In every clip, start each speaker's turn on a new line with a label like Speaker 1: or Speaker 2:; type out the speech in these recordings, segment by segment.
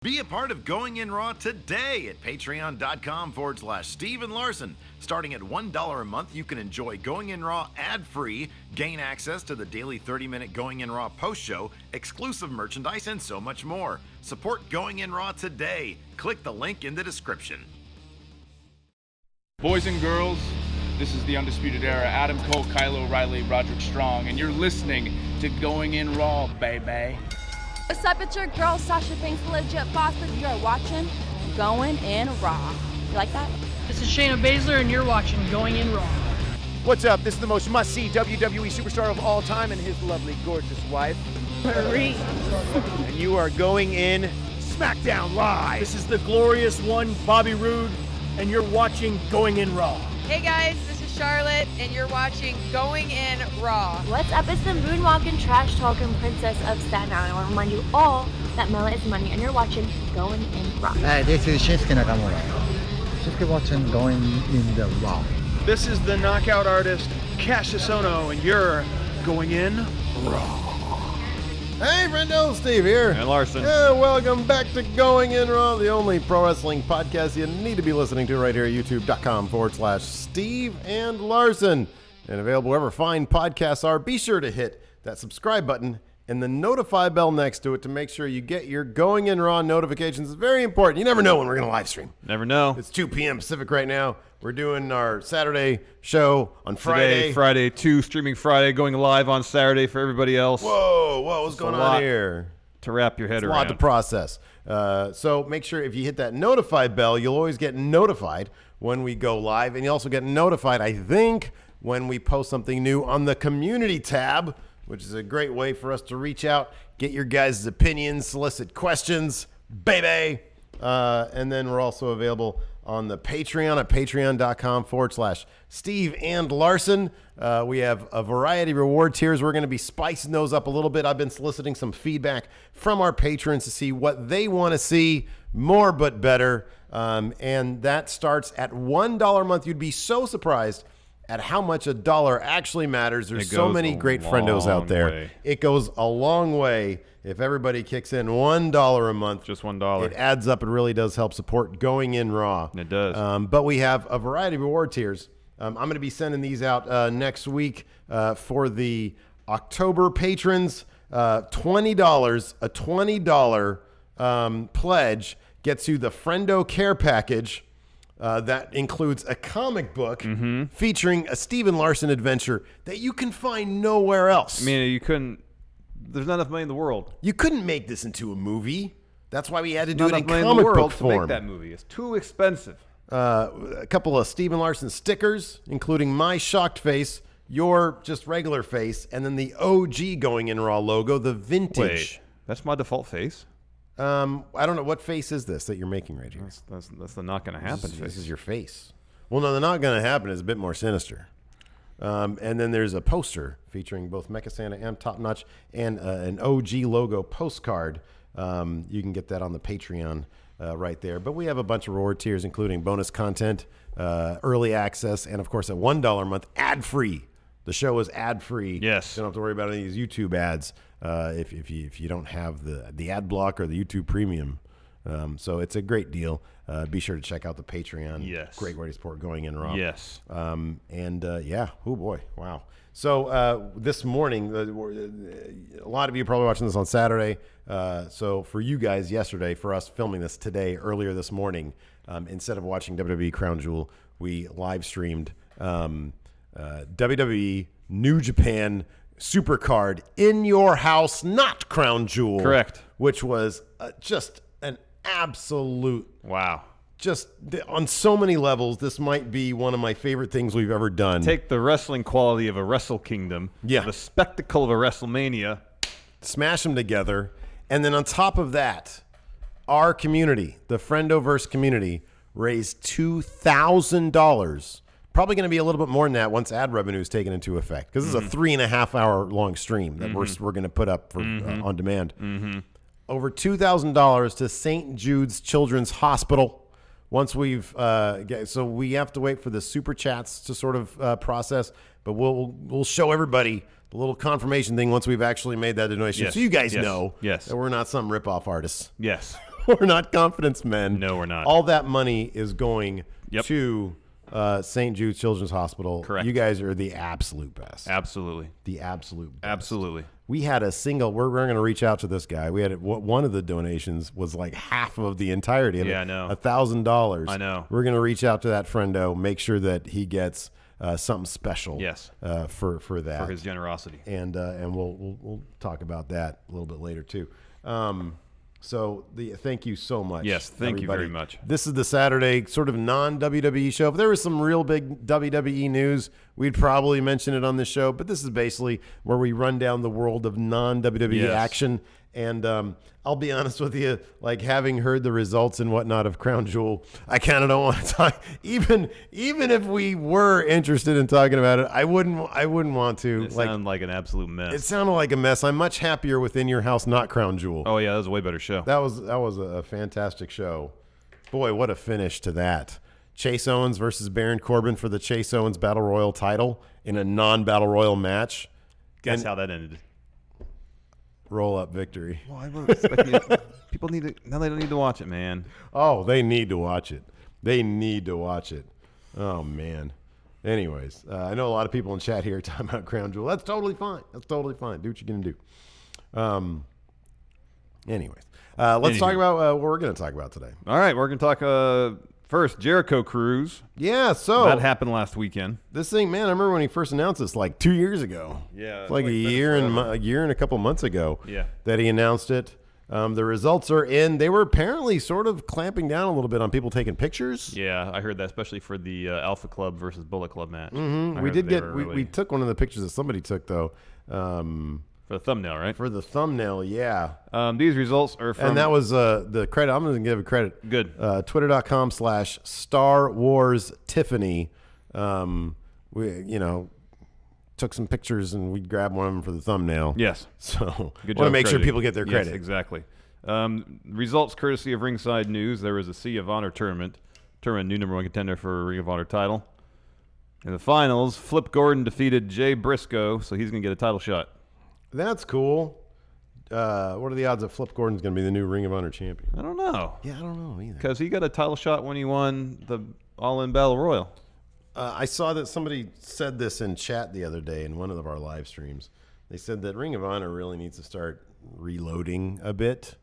Speaker 1: Be a part of Going In Raw today at patreon.com/Steve and Larson. Starting at $1 a month, you can enjoy Going In Raw ad-free, gain access to the daily 30-minute Going In Raw post show, exclusive merchandise, and so much more. Support Going In Raw today. Click the link in the description.
Speaker 2: Boys and girls, this is the Undisputed Era. Adam Cole, Kyle O'Reilly, Roderick Strong, and you're listening to Going In Raw, baby.
Speaker 3: What's up, it's your girl, Sasha Banks, the legit boss, and you're watching Going In Raw. You like that?
Speaker 4: This is Shayna Baszler, and you're watching Going In Raw.
Speaker 5: What's up? This is the most must-see WWE superstar of all time and his lovely, gorgeous wife,
Speaker 3: Marie.
Speaker 5: and you are going in SmackDown Live.
Speaker 6: This is the glorious one, Bobby Roode, and you're watching Going In Raw.
Speaker 7: Hey guys, this is Charlotte, and you're watching Going In Raw.
Speaker 8: What's up? It's the moonwalking, trash-talking princess of Staten Island. I want to remind you all that Mela is money, and you're watching Going In Raw.
Speaker 9: Hi, this is Shinsuke Nakamura. Just watching Going In the Raw.
Speaker 6: This is the knockout artist, Cassius Ohno, and you're Going In Raw.
Speaker 10: Hey, friendo, Steve here.
Speaker 11: And Larson.
Speaker 10: And welcome back to Going In Raw, the only pro wrestling podcast you need to be listening to right here at youtube.com/Steve and Larson. And available wherever fine podcasts are. Be sure to hit that subscribe button and the notify bell next to it to make sure you get your Going In Raw notifications. It's very important. You never know when we're going to live stream.
Speaker 11: Never know.
Speaker 10: It's 2 p.m. Pacific right now. We're doing our Saturday show on Friday.
Speaker 11: Today, Friday 2, streaming Friday, going live on Saturday for everybody else.
Speaker 10: Whoa, what's going on here?
Speaker 11: To wrap your head around.
Speaker 10: A lot to process. So make sure if you hit that notify bell, you'll always get notified when we go live. And you also get notified, I think, when we post something new on the community tab, which is a great way for us to reach out, get your guys' opinions, solicit questions, baby. And then we're also available on the Patreon at patreon.com/Steve and Larson. We have a variety of reward tiers. We're going to be spicing those up a little bit. I've been soliciting some feedback from our patrons to see what they want to see more but better. And that starts at $1 a month. You'd be so surprised at how much a dollar actually matters. There's so many great friendos out there. It goes a long way. If everybody kicks in $1 a month,
Speaker 11: just $1,
Speaker 10: it adds up. It really does help support Going In Raw.
Speaker 11: It does.
Speaker 10: But we have a variety of reward tiers. I'm going to be sending these out next week for the October patrons. $20, a $20 pledge gets you the Friendo Care Package. That includes a comic book featuring a Steve and Larson adventure that you can find nowhere else.
Speaker 11: I mean, you couldn't. There's not enough money in the world.
Speaker 10: You couldn't make this into a movie. That's why we had to do it in comic book form.
Speaker 11: To make that movie, it's too expensive.
Speaker 10: A couple of Steve and Larson stickers, including my shocked face, your just regular face, and then the OG Going In Raw logo, the vintage.
Speaker 11: Wait, that's my default face.
Speaker 10: I don't know. What face is this that you're making right here?
Speaker 11: That's the not going to happen face.
Speaker 10: This is your face. Well, no, the not going to happen is a bit more sinister. And then there's a poster featuring both Mecha Santa and Top Notch and an OG logo postcard. You can get that on the Patreon right there. But we have a bunch of reward tiers, including bonus content, early access, and, of course, at $1 a month, ad-free. The show is ad-free.
Speaker 11: Yes.
Speaker 10: You don't have to worry about any of these YouTube ads if you don't have the ad block or the YouTube Premium. So it's a great deal. Be sure to check out the Patreon.
Speaker 11: Yes.
Speaker 10: Great way to support Going In Raw.
Speaker 11: Yes.
Speaker 10: Yeah. Oh, boy. Wow. So this morning, a lot of you are probably watching this on Saturday. So for you guys yesterday, for us filming this today, earlier this morning, instead of watching WWE Crown Jewel, we live streamed WWE New Japan Supercard in your house, not Crown Jewel.
Speaker 11: Correct.
Speaker 10: Which was just an absolute
Speaker 11: wow.
Speaker 10: Just on so many levels, this might be one of my favorite things we've ever done.
Speaker 11: Take the wrestling quality of a Wrestle Kingdom, the spectacle of a WrestleMania,
Speaker 10: smash them together, and then on top of that, our community, the Friendoverse community, raised $2,000. Probably going to be a little bit more than that once ad revenue is taken into effect, because this is a 3.5 hour long stream that we're going to put up for on demand. Over $2,000 to St. Jude's Children's Hospital. Once we've so we have to wait for the super chats to sort of process, but we'll show everybody the little confirmation thing once we've actually made that donation, so you guys know that we're not some rip-off artists.
Speaker 11: Yes.
Speaker 10: We're not confidence men.
Speaker 11: No, we're not.
Speaker 10: All that money is going to St. Jude Children's Hospital.
Speaker 11: Correct.
Speaker 10: You guys are the absolute best.
Speaker 11: Absolutely.
Speaker 10: The absolute best.
Speaker 11: Absolutely.
Speaker 10: We had a single. We're going to reach out to this guy. We had one of the donations was like half of the entirety of it.
Speaker 11: Yeah, I know.
Speaker 10: $1,000.
Speaker 11: I know.
Speaker 10: We're going to reach out to that friendo, make sure that he gets something special.
Speaker 11: Yes.
Speaker 10: For that.
Speaker 11: For his generosity.
Speaker 10: And we'll talk about that a little bit later too. So thank you so much.
Speaker 11: Yes, thank you
Speaker 10: everybody.
Speaker 11: very much.
Speaker 10: This is the Saturday sort of non-WWE show. If there was some real big WWE news, we'd probably mention it on this show. But this is basically where we run down the world of non-WWE action. And I'll be honest with you, like having heard the results and whatnot of Crown Jewel, I kind of don't want to talk. Even if we were interested in talking about it, I wouldn't want to.
Speaker 11: It sounded like an absolute mess.
Speaker 10: It sounded like a mess. I'm much happier within your house, not Crown Jewel.
Speaker 11: Oh yeah, that was a way better show.
Speaker 10: That was a fantastic show. Boy, what a finish to that. Chase Owens versus Baron Corbin for the Chase Owens Battle Royal title in a non-Battle Royal match.
Speaker 11: Guess how that ended.
Speaker 10: Roll up victory.
Speaker 11: Well, I was expecting people need to. Now they don't need to watch it, man.
Speaker 10: Oh, they need to watch it. They need to watch it. Oh man. Anyways, I know a lot of people in chat here talking about Crown Jewel. That's totally fine. Do what you're gonna do. Anyways, let's talk about what we're gonna talk about today.
Speaker 11: All right, we're gonna talk first Jericho cruise.
Speaker 10: Yeah, so
Speaker 11: that happened last weekend.
Speaker 10: This thing, man, I remember when he first announced this like 2 years ago.
Speaker 11: Yeah,
Speaker 10: it's like a year and a couple months ago.
Speaker 11: Yeah,
Speaker 10: that he announced it. The results are in. They were apparently sort of clamping down a little bit on people taking pictures.
Speaker 11: Yeah, I heard that, especially for the Alpha Club versus Bullet Club match.
Speaker 10: Mm-hmm. We took one of the pictures that somebody took though.
Speaker 11: For the thumbnail, right?
Speaker 10: For the thumbnail, yeah.
Speaker 11: These results are from...
Speaker 10: And that was the credit. I'm going to give a credit.
Speaker 11: Good.
Speaker 10: Twitter.com/Star Wars Tiffany. We, took some pictures and we grabbed one of them for the thumbnail.
Speaker 11: Yes.
Speaker 10: So want
Speaker 11: job
Speaker 10: to make sure
Speaker 11: crediting.
Speaker 10: people get their credit.
Speaker 11: Yes, exactly. Results courtesy of Ringside News. There was a Sea of Honor tournament. New number one contender for a Ring of Honor title. In the finals, Flip Gordon defeated Jay Briscoe, so he's going to get a title shot.
Speaker 10: That's cool. What are the odds that Flip Gordon's going to be the new Ring of Honor champion?
Speaker 11: I don't know.
Speaker 10: Yeah, I don't know either.
Speaker 11: Because he got a title shot when he won the All-In Battle Royal.
Speaker 10: I saw that somebody said this in chat the other day in one of our live streams. They said that Ring of Honor really needs to start reloading a bit.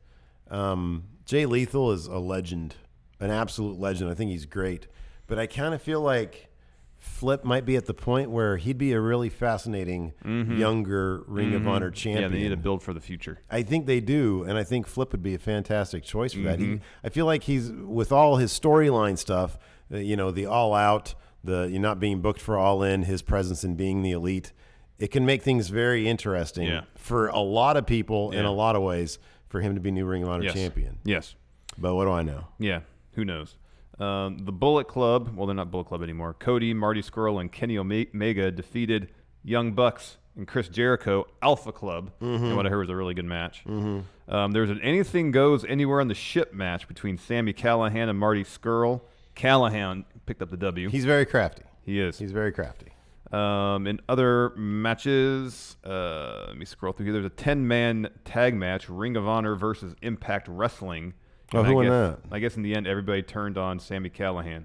Speaker 10: Jay Lethal is a legend, an absolute legend. I think he's great. But I kind of feel like Flip might be at the point where he'd be a really fascinating younger Ring of Honor champion.
Speaker 11: Yeah, they need to build for the future.
Speaker 10: I think they do, and I think Flip would be a fantastic choice for that. I feel like he's, with all his storyline stuff, the All Out, you're not being booked for All In, his presence in being the Elite, it can make things very interesting for a lot of people in a lot of ways for him to be new Ring of Honor champion.
Speaker 11: Yes.
Speaker 10: But what do I know?
Speaker 11: Yeah, who knows? The Bullet Club, well, they're not Bullet Club anymore. Cody, Marty Scurll, and Kenny Omega defeated Young Bucks and Chris Jericho, Alpha Club, and what I heard was a really good match. There was an Anything Goes Anywhere on the Ship match between Sami Callihan and Marty Scurll. Callihan picked up the W.
Speaker 10: He's very crafty.
Speaker 11: He is.
Speaker 10: He's very crafty.
Speaker 11: In other matches, let me scroll through here. There's a 10-man tag match, Ring of Honor versus Impact Wrestling. And
Speaker 10: who won that?
Speaker 11: I guess in the end, everybody turned on Sami Callihan.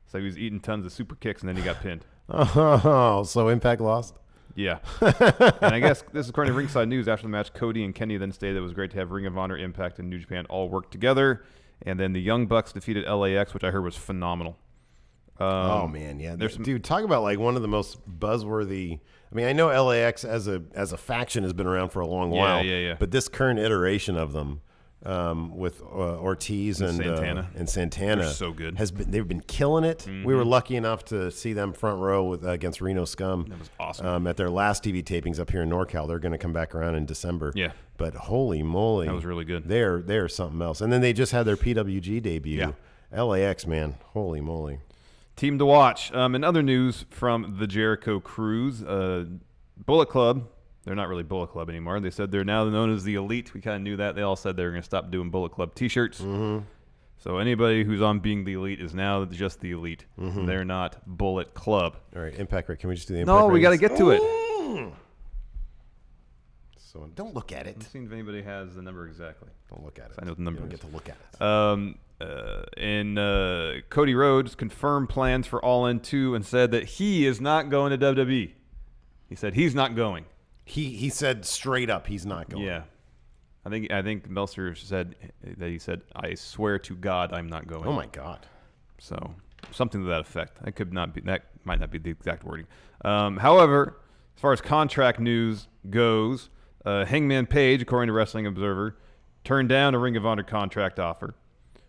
Speaker 11: So he was eating tons of super kicks, and then he got pinned.
Speaker 10: Oh, so Impact lost?
Speaker 11: Yeah. And I guess this is according to Ringside News. After the match, Cody and Kenny then stated it was great to have Ring of Honor, Impact, and New Japan all work together. And then the Young Bucks defeated LAX, which I heard was phenomenal.
Speaker 10: Oh man, yeah, dude, talk about like one of the most buzzworthy. I mean, I know LAX as a faction has been around for a long while.
Speaker 11: Yeah.
Speaker 10: But this current iteration of them, with Ortiz and Santana,
Speaker 11: they're so good.
Speaker 10: They've been killing it. We were lucky enough to see them front row against Reno Scum.
Speaker 11: That was awesome.
Speaker 10: At their last TV tapings up here in NorCal. They're going to come back around in December.
Speaker 11: Yeah.
Speaker 10: But holy moly,
Speaker 11: that was really good.
Speaker 10: They're something else. And then they just had their PWG debut. Yeah. LAX, man, holy moly.
Speaker 11: Team to watch. In other news from the Jericho Cruise, Bullet Club, they're not really Bullet Club anymore. They said they're now known as the Elite. We kind of knew that. They all said they were going to stop doing Bullet Club t-shirts. So anybody who's on being the Elite is now just the Elite. They're not Bullet Club.
Speaker 10: All right, Impact Rate. Can we just do the Impact
Speaker 11: No, we got to get to it.
Speaker 10: So don't look at it.
Speaker 11: I'm seeing if anybody has the number exactly.
Speaker 10: Don't look at it.
Speaker 11: I know the number.
Speaker 10: You don't get to look at it.
Speaker 11: And Cody Rhodes confirmed plans for All In 2 and said that he is not going to WWE. He said he's not going.
Speaker 10: He said straight up he's not going.
Speaker 11: Yeah. I think Meltzer said that he said, I swear to God I'm not going.
Speaker 10: Oh my God.
Speaker 11: So something to that effect. That might not be the exact wording. However, as far as contract news goes, Hangman Page, according to Wrestling Observer, turned down a Ring of Honor contract offer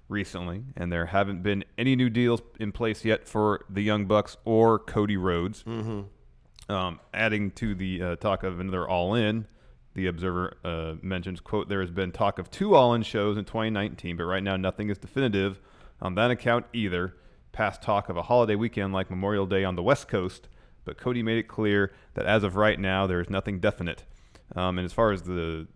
Speaker 11: recently, and there haven't been any new deals in place yet for the Young Bucks or Cody Rhodes. Adding to the talk of another All In, the Observer mentions, quote, there has been talk of 2 All In shows in 2019, but right now nothing is definitive on that account either. Past talk of a holiday weekend like Memorial Day on the West Coast, but Cody made it clear that as of right now, there is nothing definite. And as far as the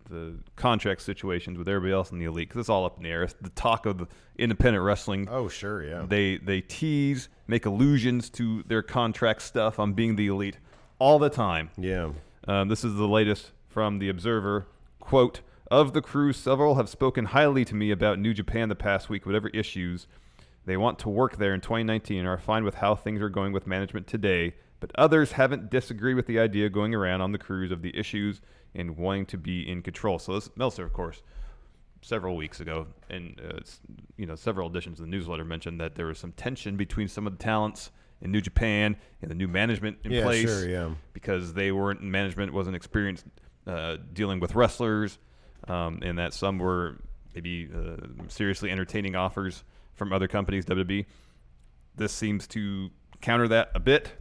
Speaker 11: contract situations with everybody else in the Elite, because it's all up in the air, it's the talk of the independent wrestling.
Speaker 10: Oh, sure, yeah.
Speaker 11: They tease, make allusions to their contract stuff on being the Elite all the time.
Speaker 10: Yeah.
Speaker 11: This is the latest from the Observer. Quote, of the crew, several have spoken highly to me about New Japan the past week, whatever issues. They want to work there in 2019 and are fine with how things are going with management today, but others haven't disagreed with the idea going around on the crews of the issues and wanting to be in control. So this, Meltzer, of course, several weeks ago, and several editions of the newsletter mentioned that there was some tension between some of the talents in New Japan and the new management in place.
Speaker 10: Sure, yeah.
Speaker 11: Because management wasn't experienced dealing with wrestlers, and that some were maybe seriously entertaining offers from other companies, WWE. This seems to counter that a bit.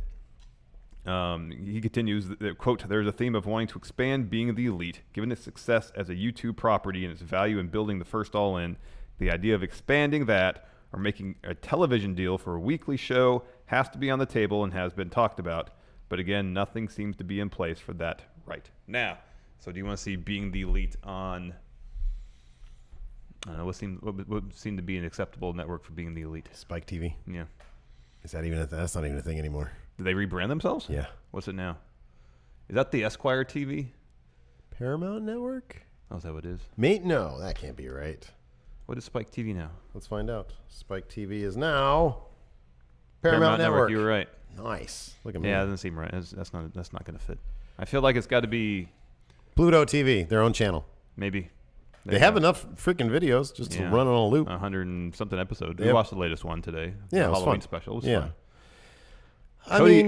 Speaker 11: He continues, quote, there's a theme of wanting to expand being the Elite. Given its success as a YouTube property and its value in building the first All In, the idea of expanding that or making a television deal for a weekly show has to be on the table and has been talked about. But again, nothing seems to be in place for that right now. So do you want to see being the Elite on, I don't know, what would seem to be an acceptable network for being the Elite?
Speaker 10: Spike TV.
Speaker 11: Yeah.
Speaker 10: Is that even that's not even a thing anymore.
Speaker 11: Did they rebrand themselves?
Speaker 10: Yeah.
Speaker 11: What's it now? Is that the Esquire TV?
Speaker 10: Paramount Network?
Speaker 11: Oh, is that what it is?
Speaker 10: Mate, no, that can't be right.
Speaker 11: What is Spike TV now?
Speaker 10: Let's find out. Spike TV is now Paramount Network.
Speaker 11: You were right.
Speaker 10: Nice. Look at me.
Speaker 11: Yeah, that doesn't seem right. That's not going to fit. I feel like it's got to be
Speaker 10: Bluto TV, their own channel.
Speaker 11: Maybe.
Speaker 10: They have enough freaking videos just to run on a loop.
Speaker 11: 100 and something episodes. We watched the latest one today.
Speaker 10: Yeah,
Speaker 11: the
Speaker 10: it was
Speaker 11: Halloween
Speaker 10: fun.
Speaker 11: special. It was
Speaker 10: yeah.
Speaker 11: fun.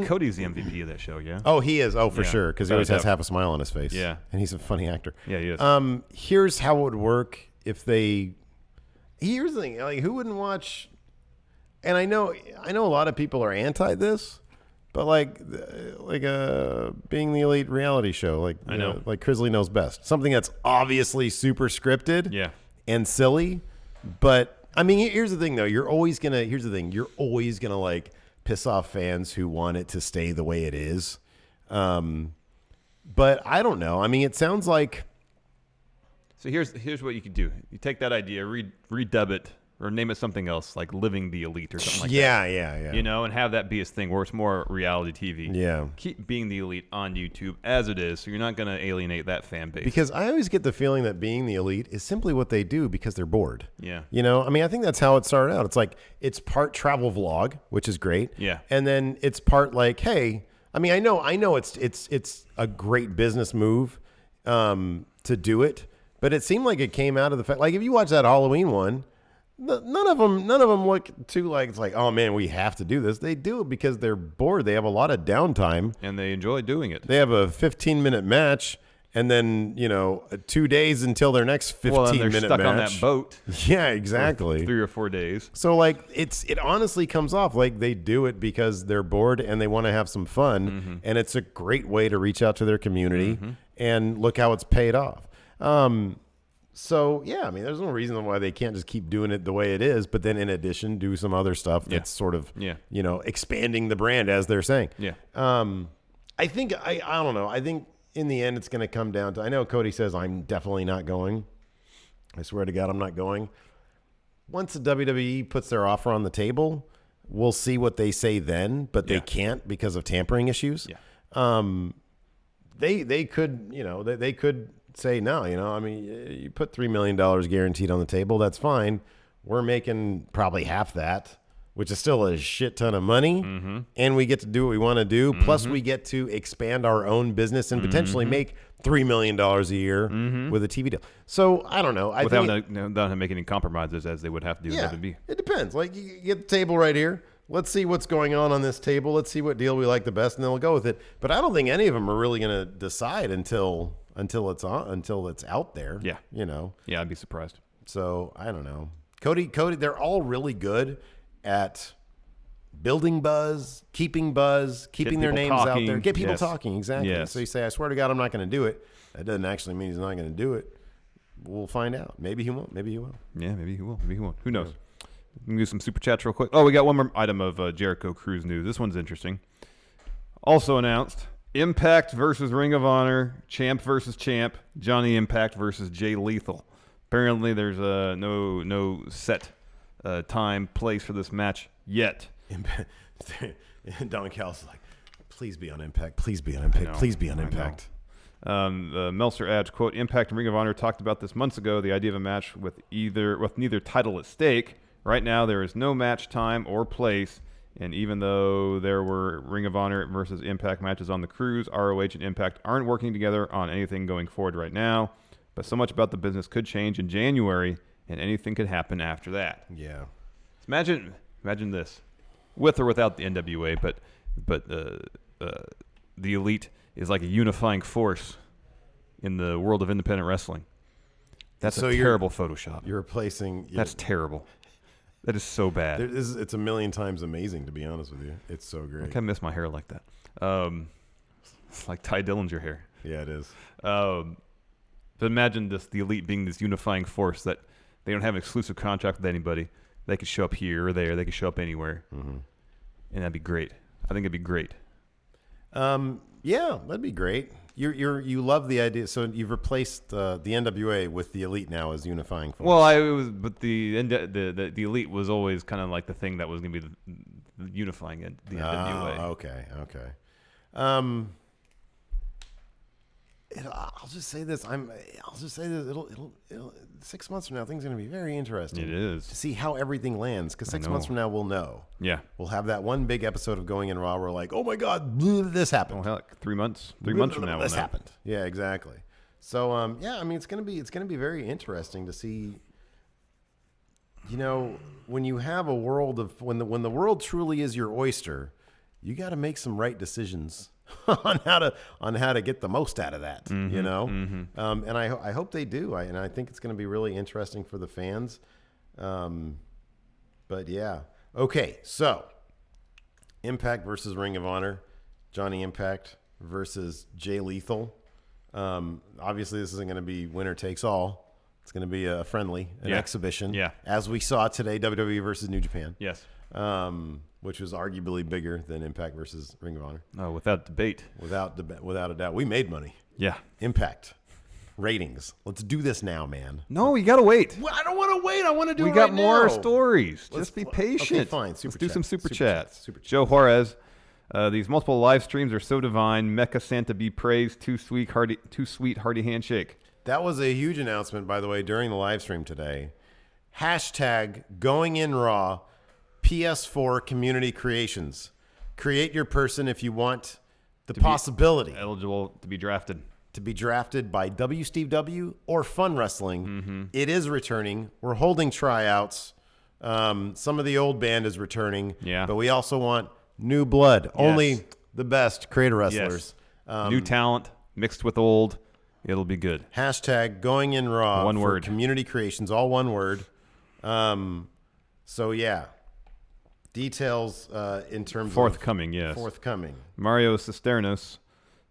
Speaker 10: Cody's
Speaker 11: the MVP of that show, yeah?
Speaker 10: Oh, he is. Oh, for sure. Because he always has
Speaker 11: half
Speaker 10: half a smile on his face.
Speaker 11: Yeah.
Speaker 10: And he's a funny actor.
Speaker 11: Yeah, he is.
Speaker 10: Here's how it would work if they... Here's the thing. Like, who wouldn't watch... And I know a lot of people are anti this, but like being the Elite reality show, like
Speaker 11: I know.
Speaker 10: like Crisley Knows Best. Something that's obviously super scripted and silly. But, I mean, here's the thing, though. You're always going to, like... piss off fans who want it to stay the way it is. But I don't know. I mean, it sounds like...
Speaker 11: So here's what you could do. You take that idea, redub it, or name it something else, like Living the Elite or something like that.
Speaker 10: Yeah.
Speaker 11: You know, and have that be his thing where it's more reality TV.
Speaker 10: Yeah.
Speaker 11: Keep Being the Elite on YouTube as it is, so you're not going to alienate that fan base.
Speaker 10: Because I always get the feeling that Being the Elite is simply what they do because they're bored.
Speaker 11: Yeah.
Speaker 10: You know, I mean, I think that's how it started out. It's like, it's part travel vlog, which is great.
Speaker 11: Yeah.
Speaker 10: And then it's part like, hey, I mean, I know it's a great business move to do it, but it seemed like it came out of the fact, like if you watch that Halloween one, none of them look too like, it's like, oh man, we have to do this. They do it because they're bored. They have a lot of downtime.
Speaker 11: And they enjoy doing it.
Speaker 10: They have a 15-minute match, and then, 2 days until their next 15-minute match.
Speaker 11: Stuck on that boat.
Speaker 10: Yeah, exactly.
Speaker 11: 3 or 4 days.
Speaker 10: So like it honestly comes off like they do it because they're bored and they want to have some fun, and it's a great way to reach out to their community, and look how it's paid off. So, yeah, I mean, there's no reason why they can't just keep doing it the way it is, but then in addition, do some other stuff that's sort of, expanding the brand, as they're saying.
Speaker 11: Yeah.
Speaker 10: I think, I don't know. I think in the end, it's going to come down to, I know Cody says, I'm definitely not going. I swear to God, I'm not going. Once the WWE puts their offer on the table, we'll see what they say then, but they can't because of tampering issues.
Speaker 11: Yeah.
Speaker 10: They could, they could say no. I mean, you put $3 million guaranteed on the table. That's fine. We're making probably half that, which is still a shit ton of money. And we get to do what we want to do. Plus, we get to expand our own business and potentially make $3 million a year with a TV deal. So I don't know.
Speaker 11: Without making any compromises as they would have to do with WWE.
Speaker 10: It depends. Like, you get the table right here. Let's see what's going on this table. Let's see what deal we like the best, and then we'll go with it. But I don't think any of them are really going to decide until it's out there.
Speaker 11: Yeah. Yeah, I'd be surprised.
Speaker 10: So I don't know. Cody, they're all really good at building buzz, keeping their names out there, get people talking. Exactly.
Speaker 11: Yes.
Speaker 10: So you say, I swear to God, I'm not going to do it. That doesn't actually mean he's not going to do it. We'll find out. Maybe he won't. Maybe he will.
Speaker 11: Yeah, maybe he will. Maybe he won't. Who knows? We can do some super chats real quick. Oh, we got one more item of Jericho Cruise news. This one's interesting. Also announced, Impact versus Ring of Honor, Champ versus Champ, Johnny Impact versus Jay Lethal. Apparently, there's no set time, place for this match yet.
Speaker 10: Don Callis is like, please be on Impact. Please be on Impact. Please be on Impact.
Speaker 11: Meltzer adds, quote, Impact and Ring of Honor talked about this months ago, the idea of a match with neither title at stake. Right now, there is no match time or place, and even though there were Ring of Honor versus Impact matches on the cruise, ROH and Impact aren't working together on anything going forward right now, but so much about the business could change in January, and anything could happen after that.
Speaker 10: Yeah.
Speaker 11: Imagine this, with or without the NWA, but the Elite is like a unifying force in the world of independent wrestling. That's a terrible Photoshop.
Speaker 10: You're replacing...
Speaker 11: That's terrible. That is so bad.
Speaker 10: It's a million times amazing, to be honest with you. It's so great.
Speaker 11: I kind of miss my hair like that. It's like Ty Dillinger hair.
Speaker 10: Yeah, it is.
Speaker 11: But imagine the Elite being this unifying force that they don't have an exclusive contract with anybody. They could show up here or there. They could show up anywhere. And that'd be great. I think it'd be great.
Speaker 10: Yeah, that'd be great. You love the idea. So you've replaced the NWA with the Elite now as unifying force.
Speaker 11: Well, but the Elite was always kind of like the thing that was going to be the unifying the NWA.
Speaker 10: Okay. I'll just say this. It'll 6 months from now, things are going to be very interesting.
Speaker 11: It is.
Speaker 10: To see how everything lands, because 6 months from now, we'll know.
Speaker 11: Yeah.
Speaker 10: We'll have that one big episode of Going in Raw where we're like, oh my God, this happened.
Speaker 11: Well, heck, 3 months. 3 months from now,
Speaker 10: this happened. Yeah, exactly. So, I mean, it's going to be very interesting to see. When you have a world of when the world truly is your oyster, you got to make some right decisions on how to get the most out of that, and I hope they do. And I think it's going to be really interesting for the fans. But yeah, okay. So, Impact versus Ring of Honor, Johnny Impact versus Jay Lethal. Obviously, this isn't going to be winner takes all. It's going to be a friendly, an exhibition.
Speaker 11: Yeah.
Speaker 10: As we saw today, WWE versus New Japan.
Speaker 11: Yes.
Speaker 10: Which was arguably bigger than Impact versus Ring of Honor.
Speaker 11: Oh, without debate.
Speaker 10: Without a doubt. We made money.
Speaker 11: Yeah.
Speaker 10: Impact. Ratings. Let's do this now, man.
Speaker 11: No, you got to wait.
Speaker 10: Well, I don't want to wait. I want to do it
Speaker 11: right now. We got more
Speaker 10: now.
Speaker 11: stories. Just be patient.
Speaker 10: Okay, fine.
Speaker 11: Let's do some super chats. Joe Juarez. These multiple live streams are so divine. Mecha Santa be praised. Too sweet, hearty handshake.
Speaker 10: That was a huge announcement, by the way, during the live stream today. Hashtag Going in Raw PS4 Community Creations. Create your person if you want the possibility.
Speaker 11: Eligible to be drafted.
Speaker 10: To be drafted by W. Steve W. or Fun Wrestling. It is returning. We're holding tryouts. Some of the old band is returning.
Speaker 11: Yeah.
Speaker 10: But we also want new blood. Yes. Only the best creator wrestlers.
Speaker 11: Yes. New talent mixed with old. It'll be good.
Speaker 10: Hashtag Going in Raw.
Speaker 11: One word.
Speaker 10: Community Creations. All one word. So, yeah. Details in terms
Speaker 11: forthcoming,
Speaker 10: of...
Speaker 11: yes.
Speaker 10: Forthcoming.
Speaker 11: Mario Cisternos.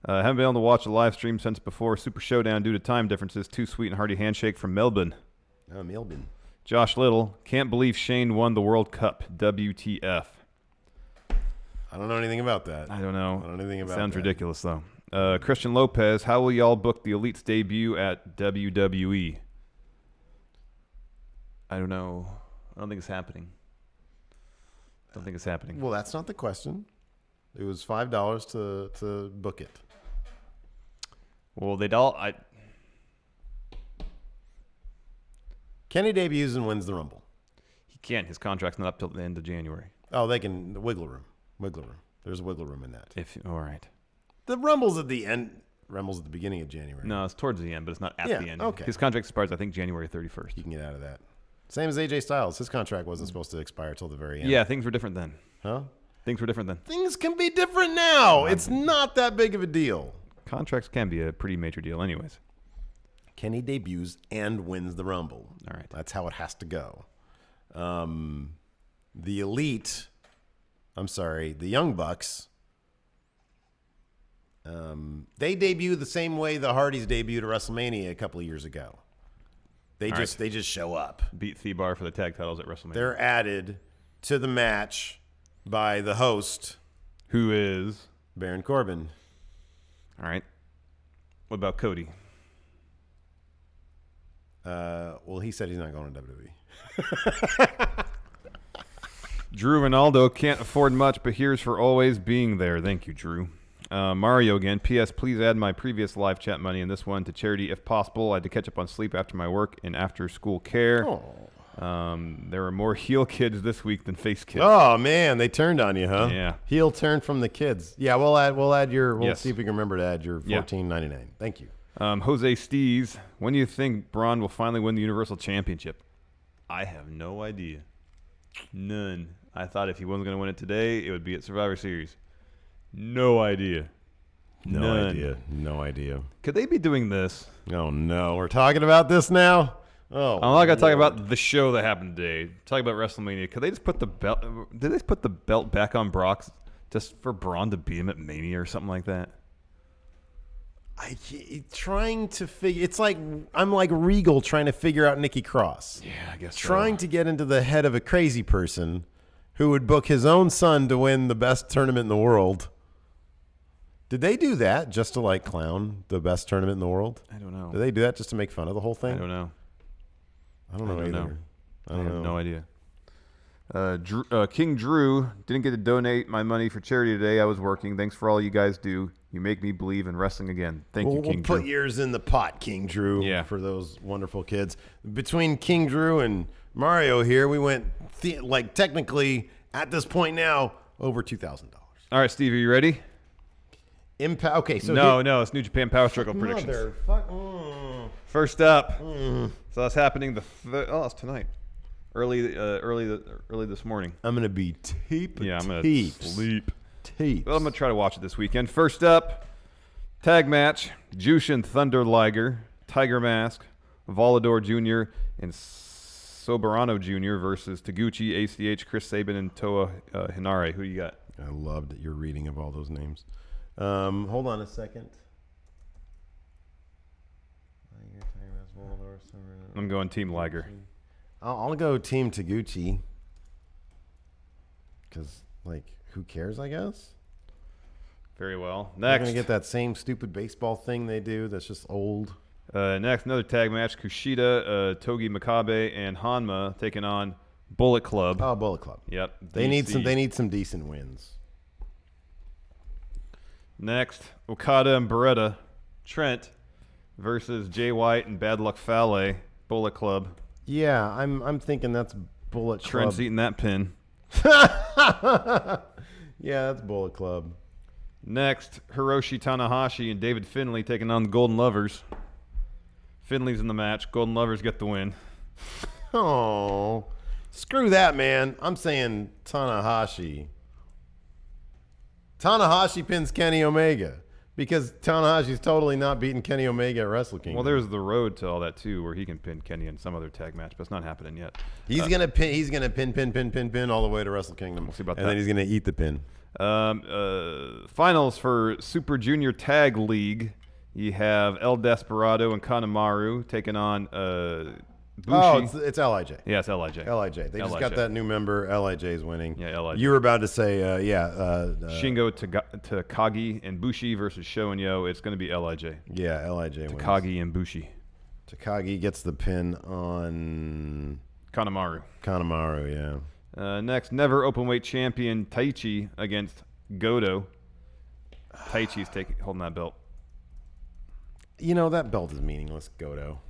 Speaker 11: Haven't been able to watch a live stream since before Super Showdown due to time differences. Too sweet and hearty handshake from Melbourne.
Speaker 10: Melbourne.
Speaker 11: Josh Little. Can't believe Shane won the World Cup. WTF.
Speaker 10: I don't know anything about that.
Speaker 11: I don't know.
Speaker 10: I don't know anything about
Speaker 11: Sounds
Speaker 10: that.
Speaker 11: ridiculous, though. Christian Lopez. How will y'all book the Elite's debut at WWE? I don't know. I don't think it's happening.
Speaker 10: Well, that's not the question. It was $5 to book it.
Speaker 11: Well, they'd all.
Speaker 10: Kenny debuts and wins the Rumble.
Speaker 11: He can't. His contract's not up till the end of January.
Speaker 10: Oh, they can. The wiggle room. There's wiggle room in that.
Speaker 11: All right.
Speaker 10: The Rumble's at the end. Rumble's at the beginning of January.
Speaker 11: No, it's towards the end, but it's not at the end.
Speaker 10: Okay.
Speaker 11: His contract expires, I think, January 31st.
Speaker 10: You can get out of that. Same as AJ Styles. His contract wasn't supposed to expire till the very end.
Speaker 11: Yeah, things were different then.
Speaker 10: Huh?
Speaker 11: Things were different then.
Speaker 10: Things can be different now. It's not that big of a deal.
Speaker 11: Contracts can be a pretty major deal anyways.
Speaker 10: Kenny debuts and wins the Rumble.
Speaker 11: All right.
Speaker 10: That's how it has to go. The Elite, the Young Bucks, they debut the same way the Hardys debuted at WrestleMania a couple of years ago. They just show up.
Speaker 11: Beat Thebar for the tag titles at WrestleMania.
Speaker 10: They're added to the match by the host,
Speaker 11: who is
Speaker 10: Baron Corbin.
Speaker 11: All right. What about Cody?
Speaker 10: Well, he said he's not going to WWE.
Speaker 11: Drew Ronaldo can't afford much, but here's for always being there. Thank you, Drew. Mario again. P.S. Please add my previous live chat money in this one to charity if possible. I had to catch up on sleep after my work and after school care. There were more heel kids this week than face kids.
Speaker 10: Oh man, they turned on you, huh?
Speaker 11: Yeah.
Speaker 10: Heel turn from the kids. Yeah, we'll add your. We'll
Speaker 11: Yes.
Speaker 10: see if we can remember to add your $14.99. Thank you.
Speaker 11: Jose Stees, when do you think Braun will finally win the Universal Championship? I have no idea. None. I thought if he wasn't going to win it today, it would be at Survivor Series. No idea.
Speaker 10: No idea.
Speaker 11: Could they be doing this?
Speaker 10: Oh no, we're talking about this now. Oh,
Speaker 11: I'm not gonna talk about the show that happened today. Talk about WrestleMania. Could they just put the belt? Did they just put the belt back on Brock just for Braun to beat him at Mania or something like that?
Speaker 10: Trying to figure. It's like I'm like Regal trying to figure out Nikki Cross.
Speaker 11: Yeah, I guess.
Speaker 10: Trying to get into the head of a crazy person who would book his own son to win the best tournament in the world. Did they do that just to like clown the best tournament in the world?
Speaker 11: I don't know.
Speaker 10: Did they do that just to make fun of the whole thing?
Speaker 11: I don't know.
Speaker 10: I don't know either.
Speaker 11: I have no idea. King Drew didn't get to donate my money for charity today. I was working. Thanks for all you guys do. You make me believe in wrestling again. Thank you, King Drew.
Speaker 10: We'll put yours in the pot, King Drew, for those wonderful kids. Between King Drew and Mario here, we went, technically, at this point now, over $2,000.
Speaker 11: All right, Steve, are you ready?
Speaker 10: Impact. Okay, so
Speaker 11: no, it's New Japan Power Struggle predictions. First up, so that's happening that's tonight, early this morning.
Speaker 10: I'm gonna be tape.
Speaker 11: Yeah, I'm gonna sleep.
Speaker 10: Tape.
Speaker 11: Well, I'm gonna try to watch it this weekend. First up, tag match: Jushin Thunder Liger, Tiger Mask, Volador Jr. and Soberano Jr. versus Taguchi, ACH, Chris Sabin, and Toa Hinare. Who you got?
Speaker 10: I loved your reading of all those names. Hold on a second.
Speaker 11: I'm going Team Liger.
Speaker 10: I'll go Team Taguchi. Because, who cares, I guess?
Speaker 11: Very well. Next.
Speaker 10: They're going to get that same stupid baseball thing they do that's just old.
Speaker 11: Next, another tag match. Kushida, Togi Makabe, and Hanma taking on Bullet Club.
Speaker 10: Oh, Bullet Club.
Speaker 11: Yep.
Speaker 10: They need some decent wins.
Speaker 11: Next, Okada and Beretta, Trent versus Jay White and Bad Luck Fale, Bullet Club.
Speaker 10: Yeah, I'm thinking that's Bullet Club.
Speaker 11: Trent's eating that pin.
Speaker 10: Yeah, that's Bullet Club.
Speaker 11: Next, Hiroshi Tanahashi and David Finlay taking on the Golden Lovers. Finlay's in the match. Golden Lovers get the win.
Speaker 10: Oh, screw that, man. I'm saying Tanahashi. Tanahashi pins Kenny Omega because Tanahashi's totally not beating Kenny Omega at Wrestle Kingdom.
Speaker 11: Well, there's the road to all that too, where he can pin Kenny in some other tag match, but it's not happening yet.
Speaker 10: He's gonna pin. He's gonna pin all the way to Wrestle Kingdom.
Speaker 11: We'll see about that.
Speaker 10: And then he's gonna eat the pin.
Speaker 11: Finals for Super Junior Tag League. You have El Desperado and Kanemaru taking on Bushi.
Speaker 10: Oh, it's LIJ.
Speaker 11: Yeah, it's LIJ.
Speaker 10: LIJ. They just got that new member. LIJ's winning.
Speaker 11: Yeah, LIJ.
Speaker 10: You were about to say,
Speaker 11: Shingo Takagi and Bushi versus Sho and Yo. It's going to be LIJ.
Speaker 10: Yeah, LIJ wins.
Speaker 11: Takagi and Bushi.
Speaker 10: Takagi gets the pin on
Speaker 11: Kanemaru.
Speaker 10: Yeah.
Speaker 11: Next, never openweight champion Taichi against Goto. Taichi's holding that belt.
Speaker 10: You know, that belt is meaningless, Goto.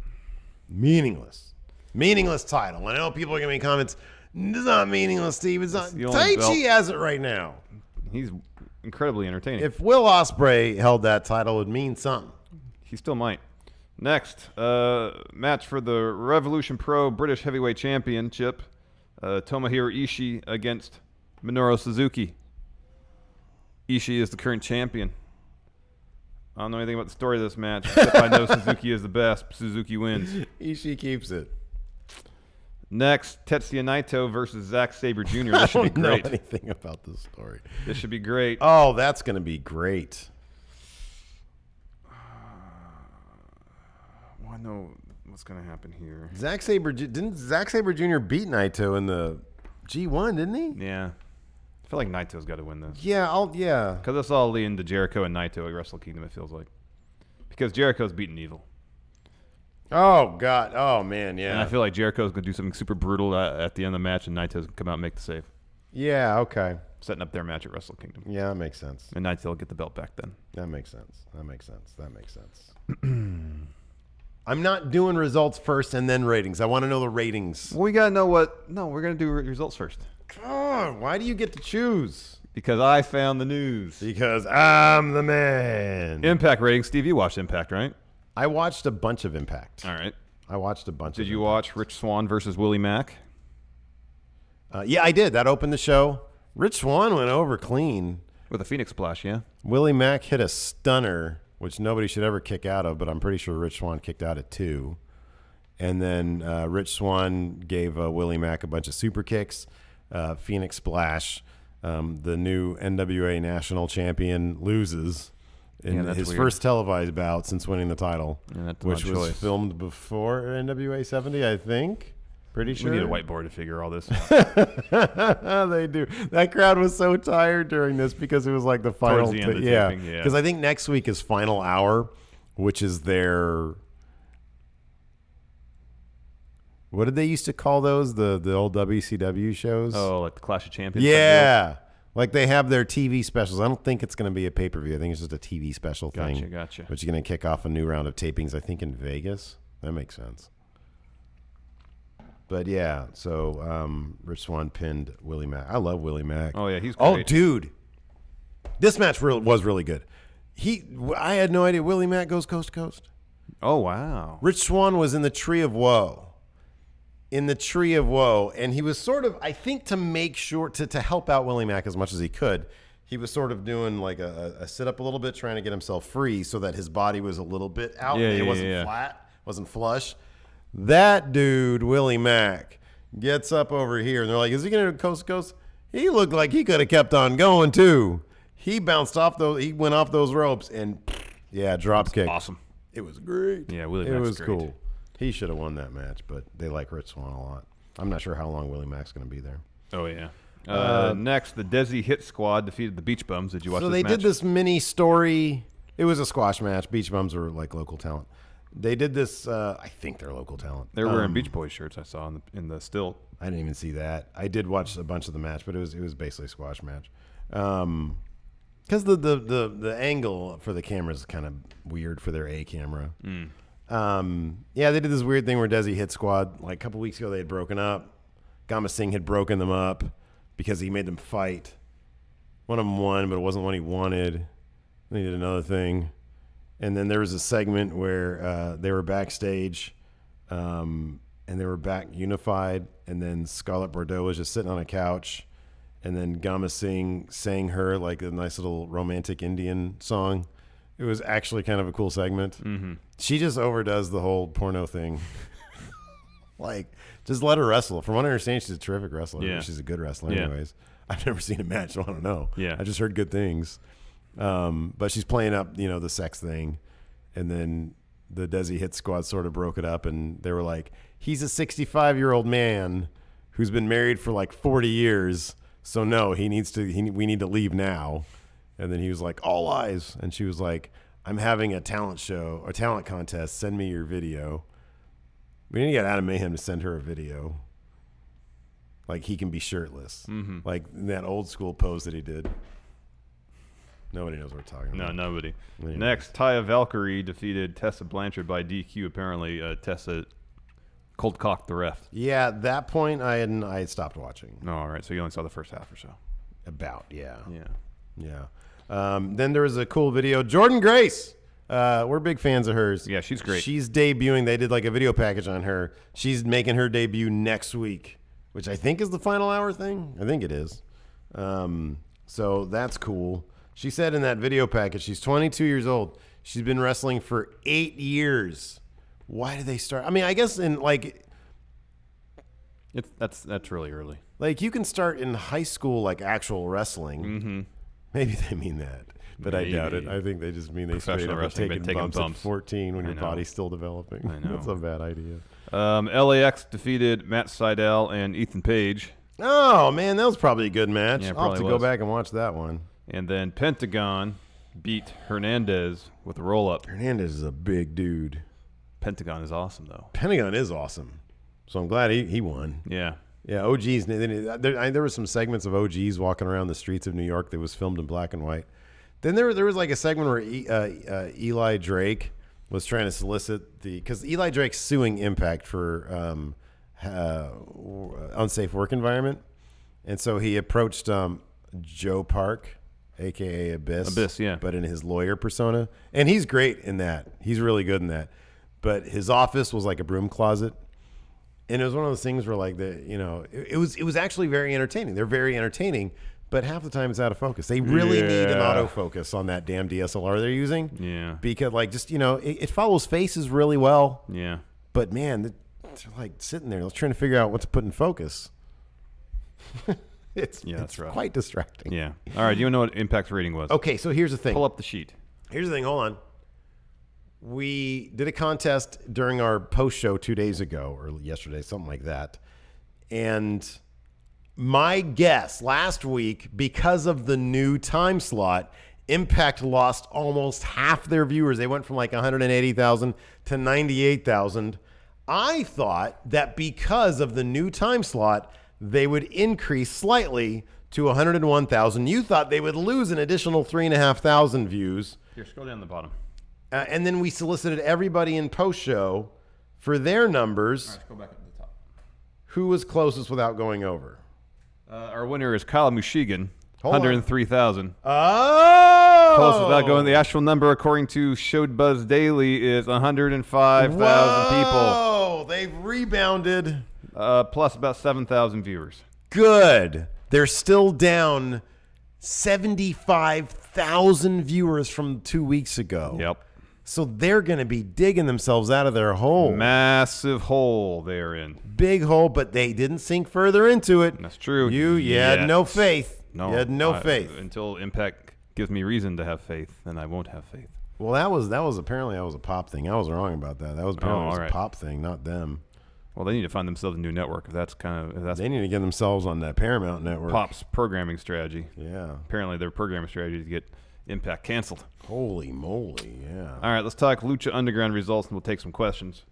Speaker 10: Meaningless. Meaningless title. I know people are going to make comments. It's not meaningless, Steve. It's not.
Speaker 11: only
Speaker 10: Taichi has it right now.
Speaker 11: He's incredibly entertaining.
Speaker 10: If Will Ospreay held that title, it would mean something.
Speaker 11: He still might. Next, match for the Revolution Pro British Heavyweight Championship. Tomohiro Ishii against Minoru Suzuki. Ishii is the current champion. I don't know anything about the story of this match, except I know Suzuki is the best. Suzuki wins.
Speaker 10: Ishii keeps it.
Speaker 11: Next, Tetsuya Naito versus Zack Sabre Jr. This should be great.
Speaker 10: I don't know anything about this story.
Speaker 11: This should be great.
Speaker 10: Oh, that's going to be great.
Speaker 11: Well, I know what's going to happen here.
Speaker 10: Didn't Zack Sabre Jr. beat Naito in the G1, didn't he?
Speaker 11: Yeah. I feel like Naito's got to win this.
Speaker 10: Yeah,
Speaker 11: Because that's all leading to Jericho and Naito at Wrestle Kingdom, it feels like. Because Jericho's beaten Evil.
Speaker 10: Oh, God. Oh, man, yeah.
Speaker 11: And I feel like Jericho's going to do something super brutal at the end of the match, and Naito's going to come out and make the save.
Speaker 10: Yeah, okay.
Speaker 11: Setting up their match at Wrestle Kingdom.
Speaker 10: Yeah, that makes sense.
Speaker 11: And Naito will get the belt back then.
Speaker 10: That makes sense. I'm not doing results first and then ratings. I want to know the ratings.
Speaker 11: Well, we got to know what... No, we're going to do results first.
Speaker 10: God, why do you get to choose?
Speaker 11: Because I found the news.
Speaker 10: Because I'm the man.
Speaker 11: Impact ratings. Steve, you watched Impact, right?
Speaker 10: I watched a bunch of Impact.
Speaker 11: All right.
Speaker 10: I watched a bunch of
Speaker 11: Did you watch Rich Swann versus Willie Mack?
Speaker 10: Yeah, I did. That opened the show. Rich Swann went over clean.
Speaker 11: With a Phoenix Splash, yeah.
Speaker 10: Willie Mack hit a stunner, which nobody should ever kick out of, but I'm pretty sure Rich Swann kicked out at 2. And then Rich Swann gave Willie Mack a bunch of super kicks. Phoenix Splash, the new NWA national champion, loses in his first televised bout since winning the title, which was filmed before NWA 70, I think. Pretty sure.
Speaker 11: We need a whiteboard to figure all this
Speaker 10: out. They do. That crowd was so tired during this because it was like the final.
Speaker 11: Towards the end of the taping, yeah.
Speaker 10: Because I think next week is Final Hour, which is their... What did they used to call those? The old WCW shows?
Speaker 11: Oh, like the Clash of Champions?
Speaker 10: Yeah. Like they have their TV specials. I don't think it's going to be a pay-per-view. I think it's just a TV special thing.
Speaker 11: Gotcha.
Speaker 10: Which is going to kick off a new round of tapings, I think, in Vegas. That makes sense. But yeah, so Rich Swann pinned Willie Mack. I love Willie Mack.
Speaker 11: Oh, yeah, he's great.
Speaker 10: Oh, dude. This match was really good. I had no idea Willie Mack goes coast to coast.
Speaker 11: Oh, wow.
Speaker 10: Rich Swann was in the Tree of Woe. And he was sort of, I think, to make sure, to help out Willie Mack as much as he could, he was sort of doing like a sit-up a little bit, trying to get himself free so that his body was a little bit out. It wasn't flat, wasn't flush. That dude, Willie Mack, gets up over here, and they're like, is he going to go coast to coast? He looked like he could have kept on going, too. He bounced off he went off those ropes, and drop kick.
Speaker 11: Awesome.
Speaker 10: It was great.
Speaker 11: Yeah, Willie Mack's
Speaker 10: It was
Speaker 11: great.
Speaker 10: cool. He should have won that match, but they like Rich Swann a lot. I'm not sure how long Willie Mack's going to be there.
Speaker 11: Oh, yeah. Next, the Desi Hit Squad defeated the Beach Bums. Did you watch this match? So
Speaker 10: they did this mini story. It was a squash match. Beach Bums were like local talent. They did this. I think they're local talent.
Speaker 11: They were wearing Beach Boys shirts I saw in the still.
Speaker 10: I didn't even see that. I did watch a bunch of the match, but it was basically a squash match. Because the angle for the camera is kind of weird for their A camera. They did this weird thing where Desi Hit Squad, like a couple weeks ago, they had broken up. Gama Singh had broken them up because he made them fight. One of them won, but it wasn't one he wanted. Then he did another thing. And then there was a segment where they were backstage and they were back unified. And then Scarlett Bordeaux was just sitting on a couch. And then Gama Singh sang her like a nice little romantic Indian song. It was actually kind of a cool segment.
Speaker 11: Mm-hmm.
Speaker 10: She just overdoes the whole porno thing. Like, just let her wrestle. From what I understand, she's a terrific wrestler.
Speaker 11: Yeah.
Speaker 10: She's a good wrestler anyways. I've never seen a match, so I don't know.
Speaker 11: Yeah.
Speaker 10: I just heard good things. But she's playing up, the sex thing. And then the Desi Hit Squad sort of broke it up, and they were like, he's a 65-year-old man who's been married for like 40 years. So no, we need to leave now. And then he was like, all eyes. And she was like, I'm having a talent show or talent contest. Send me your video. We need to get Adam Mayhem to send her a video. Like he can be shirtless.
Speaker 11: Mm-hmm.
Speaker 10: Like in that old school pose that he did. Nobody knows what we're talking about.
Speaker 11: No, nobody.
Speaker 10: Anyway.
Speaker 11: Next, Taya Valkyrie defeated Tessa Blanchard by DQ. Apparently, Tessa Cold cocked the ref.
Speaker 10: Yeah, at that point, I had stopped watching.
Speaker 11: No, all right. So you only saw the first half or so.
Speaker 10: About, yeah.
Speaker 11: Yeah.
Speaker 10: Then there was a cool video. Jordan Grace. We're big fans of hers.
Speaker 11: Yeah, she's great.
Speaker 10: She's debuting. They did like a video package on her. She's making her debut next week, which I think is the final hour thing. I think it is. So that's cool. She said in that video package, she's 22 years old. She's been wrestling for 8 years. Why did they start? I mean, I guess in like...
Speaker 11: That's really early.
Speaker 10: Like you can start in high school, like actual wrestling.
Speaker 11: Mm-hmm.
Speaker 10: Maybe they mean that, but I doubt it. I think they just mean they straight up taking bumps at 14 when your body's still developing.
Speaker 11: I know.
Speaker 10: That's a bad idea.
Speaker 11: LAX defeated Matt Sydal and Ethan Page.
Speaker 10: Oh, man, that was probably a good match.
Speaker 11: Yeah,
Speaker 10: I'll have to go back and watch that one.
Speaker 11: And then Pentagon beat Hernandez with a roll-up.
Speaker 10: Hernandez is a big dude.
Speaker 11: Pentagon is awesome, though.
Speaker 10: Pentagon is awesome. So I'm glad he won.
Speaker 11: Yeah.
Speaker 10: Yeah, OGs. There were some segments of OGs walking around the streets of New York that was filmed in black and white. Then there was like a segment where Eli Drake was trying to solicit because Eli Drake's suing Impact for unsafe work environment, and so he approached Joe Park, aka Abyss,
Speaker 11: yeah,
Speaker 10: but in his lawyer persona, and he's great in that. He's really good in that. But his office was like a broom closet. And it was one of those things where, like, it was actually very entertaining. They're very entertaining, but half the time it's out of focus. They really need an autofocus on that damn DSLR they're using.
Speaker 11: Yeah.
Speaker 10: Because, like, just, it follows faces really well.
Speaker 11: Yeah.
Speaker 10: But, man, they're like sitting there trying to figure out what to put in focus. It's quite distracting.
Speaker 11: Yeah. All right. Do you know what Impact's rating was?
Speaker 10: Okay, so here's the thing.
Speaker 11: Pull up the sheet.
Speaker 10: Here's the thing. Hold on. We did a contest during our post show 2 days ago or yesterday, something like that. And my guess last week, because of the new time slot, Impact lost almost half their viewers. They went from like 180,000 to 98,000. I thought that because of the new time slot, they would increase slightly to 101,000. You thought they would lose an additional 3,500 views.
Speaker 11: Here, scroll down the bottom.
Speaker 10: And then we solicited everybody in post-show for their numbers.
Speaker 11: All right, let's go back up to the top.
Speaker 10: Who was closest without going over?
Speaker 11: Our winner is Kyle Mushigan, 103,000.
Speaker 10: Oh!
Speaker 11: Close without going. The actual number, according to Showed Buzz Daily, is 105,000 people.
Speaker 10: Oh, they've rebounded.
Speaker 11: Plus about 7,000 viewers.
Speaker 10: Good. They're still down 75,000 viewers from 2 weeks ago.
Speaker 11: Yep.
Speaker 10: So they're going to be digging themselves out of their hole.
Speaker 11: Massive hole they're in.
Speaker 10: Big hole, but they didn't sink further into it.
Speaker 11: That's true.
Speaker 10: You had no faith.
Speaker 11: No,
Speaker 10: you had no faith.
Speaker 11: Until Impact gives me reason to have faith, then I won't have faith.
Speaker 10: Well, that was apparently that was a pop thing. I was wrong about that. That was apparently a pop thing, not them.
Speaker 11: Well, they need to find themselves a new network.
Speaker 10: They need to get themselves on that Paramount network.
Speaker 11: Pop's programming strategy.
Speaker 10: Yeah.
Speaker 11: Apparently, their programming strategy is to get Impact canceled.
Speaker 10: Holy moly! Yeah.
Speaker 11: All right, let's talk Lucha Underground results, and we'll take some questions.